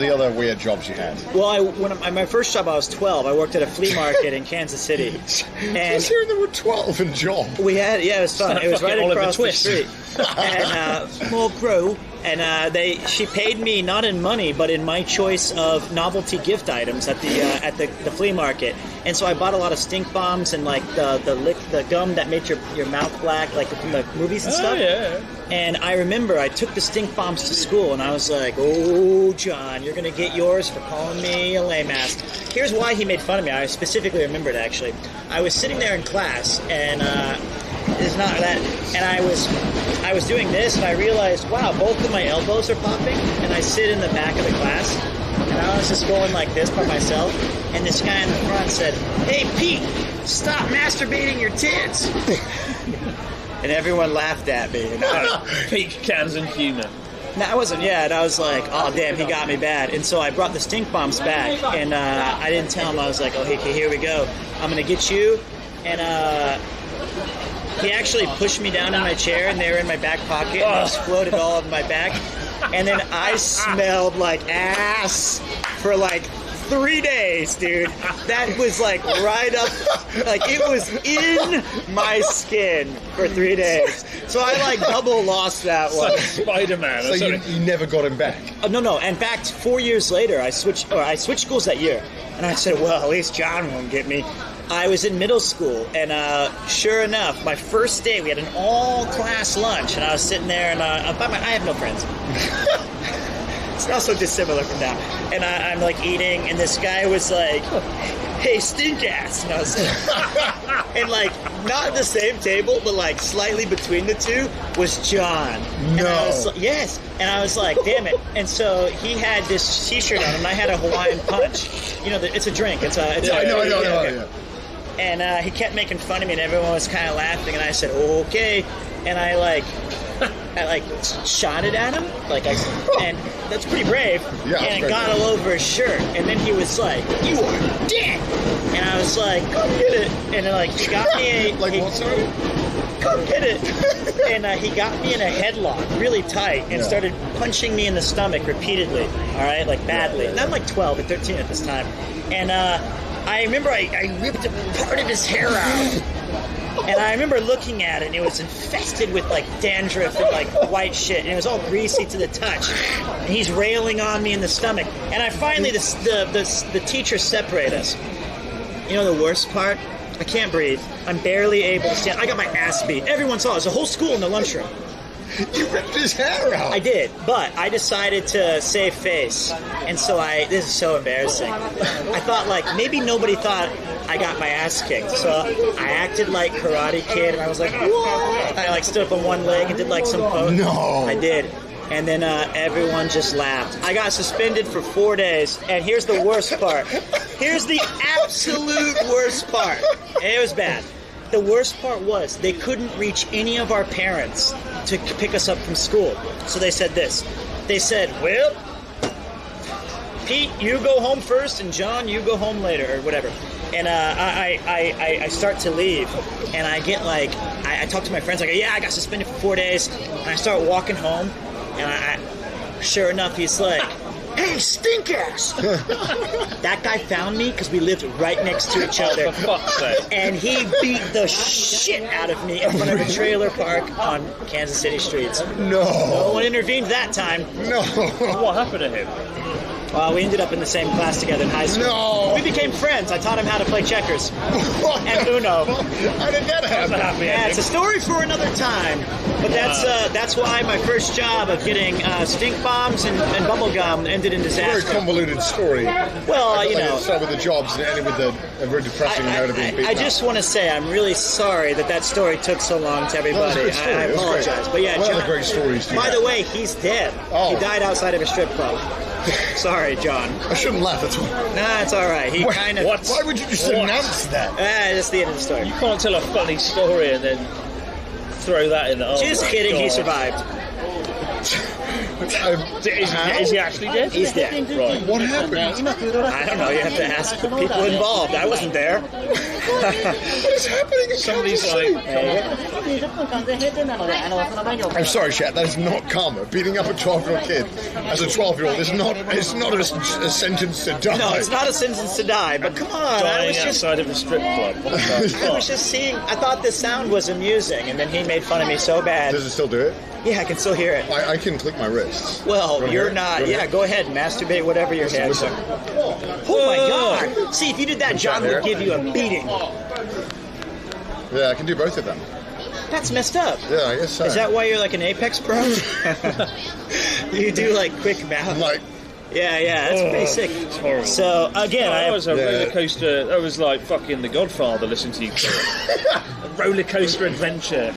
The other weird jobs you had? Well, my first job, I was 12. I worked at a flea market in Kansas City. And here there were 12 in job. We had, it was fun. It was right across the street. And small crew. And she paid me not in money, but in my choice of novelty gift items at the flea market. And so I bought a lot of stink bombs and like the gum that made your mouth black, like from the movies and stuff. Yeah. And I remember I took the stink bombs to school, and I was like, "Oh, John, you're gonna get yours for calling me a lame ass." Here's why he made fun of me. I specifically remembered actually. I was sitting there in class, and it's not that. And I was doing this, and I realized, wow, both of my elbows are popping. And I sit in the back of the class, and I was just going like this by myself. And this guy in the front said, "Hey, Pete, stop masturbating your tits." And everyone laughed at me. Peak Kansas humor. No, I wasn't yet. I was like, oh, damn, he got me bad. And so I brought the stink bombs back, and I didn't tell him. I was like, oh, hey, here we go. I'm going to get you. And he actually pushed me down in my chair, and they were in my back pocket, and exploded all over my back. And then I smelled like ass for like 3 days, dude. That was like right up, like it was in my skin for 3 days. So I like double lost that one. Spider-Man. So you never got him back? No. In fact, 4 years later, I switched schools that year, and I said, well, at least John won't get me. I was in middle school, and sure enough, my first day, we had an all-class lunch, and I was sitting there, and I have no friends. It's not so dissimilar from now. And I'm like eating, and this guy was like, "Hey, stink ass," and I was like, and like not at the same table, but like slightly between the two was John. No. Yes. And I was like, damn it. And so he had this T-shirt on, and I had a Hawaiian Punch. You know, it's a drink. I know. Yeah. And he kept making fun of me, and everyone was kind of laughing. And I said, "Okay," and I shot it at him, and that's pretty brave. Yeah, and it got all over his shirt. And then he was like, "You are dead." And I was like, "Come get it." And like he got me what, sorry? Come get it. And he got me in a headlock, really tight, and started punching me in the stomach repeatedly. All right, like badly. And I'm like 12 or 13 at this time. And I remember I ripped a part of his hair out. And I remember looking at it, and it was infested with like dandruff and like white shit, and it was all greasy to the touch. And he's railing on me in the stomach. And I finally, the teacher separated us. You know the worst part? I can't breathe. I'm barely able to stand. I got my ass beat. Everyone saw it. There's a whole school in the lunchroom. You ripped his hair out. I did, but I decided to save face. And so this is so embarrassing. I thought like maybe nobody thought I got my ass kicked. So I acted like Karate Kid, and I was like, what? I like stood up on one leg and did like some pose. No. I did. And then everyone just laughed. I got suspended for 4 days, and here's the worst part. Here's the absolute worst part. It was bad. The worst part was they couldn't reach any of our parents to pick us up from school. So they said this. They said, well, Pete, you go home first, and John, you go home later, or whatever. And I start to leave, and I get like, I talk to my friends, like, yeah, I got suspended for 4 days, and I start walking home, and sure enough, he's like, hey, stink ass! That guy found me because we lived right next to each other. For fuck's sake. And he beat the shit out of me in front of a trailer park on Kansas City streets. No. No one intervened that time. No. What happened to him? We ended up in the same class together in high school. No. We became friends. I taught him how to play checkers and Uno. How did that happen? Yeah, it's a story for another time. But that's why my first job of getting stink bombs and bubble gum ended in disaster. Very convoluted story. Well, you know. Start with the jobs and ended with a very depressing note of being beaten I just want to say I'm really sorry that story took so long to everybody. That was a good story. I apologize. But yeah, one John, of the great stories. By the way, he's dead. Oh. He died outside of a strip club. Sorry, John. I shouldn't laugh at all. Nah, it's all right. He kind of. Why would you just announce that? That's the end of the story. You can't tell a funny story and then throw that in. Just kidding. God. He survived. Is he actually dead? He's dead. Right. What happened? I don't know. You have to ask the people involved. I wasn't there. What is happening? Somebody's like, I'm sorry, chat. That is not karma. Beating up a 12-year-old kid as a 12-year-old is not. It's not a sentence to die. No, it's not a sentence to die. But come on, I dying was just. outside of a strip club. What the I fuck? was just seeing. I thought the sound was amusing, and then he made fun of me so bad. Does it still do it? Yeah, I can still hear it. I can click my wrists. Well, Wanna hear you're it? not. You wanna Yeah, hear it? go ahead, masturbate whatever your hands Listen. are. Oh my God! See, if you did that, John would give you a beating. Yeah, I can do both of them. That's messed up. Yeah, I guess so. Is that why you're like an Apex pro? You do like quick mouth. I'm like, Yeah, that's pretty sick. It's horrible. So again, That was a Yeah. roller coaster. That was like fucking The Godfather. Listen to you. A roller coaster adventure.